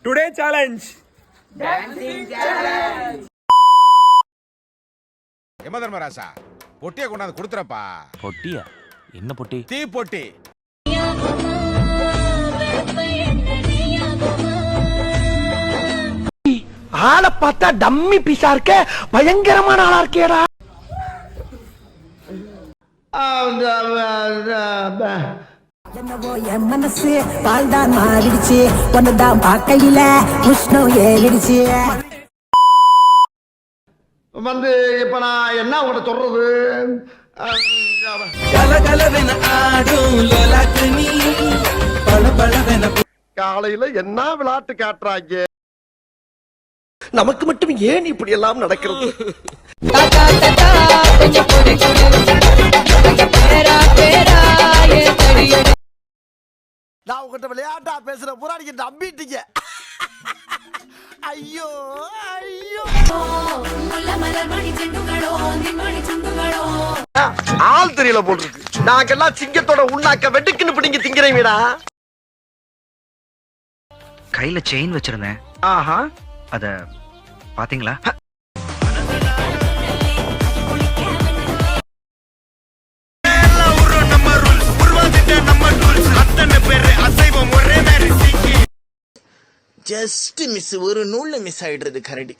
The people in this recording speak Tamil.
டுடே சேலஞ்ச் எம தர்மராசா பொட்டியை கொண்டாந்து கொடுத்துறப்பா. பொட்டியா? என்ன பொட்டி? தீ பொட்டி. ஆளை பார்த்தா டம்மி பீஸா இருக்க, பயங்கரமான ஆளா இருக்கேடா. என்னவோ என் மனசு பால்தான் மாறிடுச்சு, ஒன்னுதான் பார்க்கையில உஷ்ணம் ஏறிடுச்சு. வந்து இப்ப நான் என்ன உங்கள்கிட்ட சொல்றது? காலையில என்ன விளையாட்டு காட்டுறாங்க, நமக்கு மட்டும் ஏன் இப்படி எல்லாம் நடக்கிறது? நான் உங்ககிட்ட விளையாட்டா பேசுற புறாடிக்கு நம்பிட்டீங்க. ஐயோ ஐயோ, ஆள் தெரியல போட்டுருக்கு. நாங்கெல்லாம் சிங்கத்தோட உண்ணாக்க வெட்டுக்குன்னு பிடிங்க திங்கிறீங்கடா. கையில செயின் வச்சிருந்தேன். ஆஹா, அத பாத்தீங்களா? ஜஸ்ட் மிஸ், ஒரு நூல்ல மிஸ் ஆயிடுறது கரடி.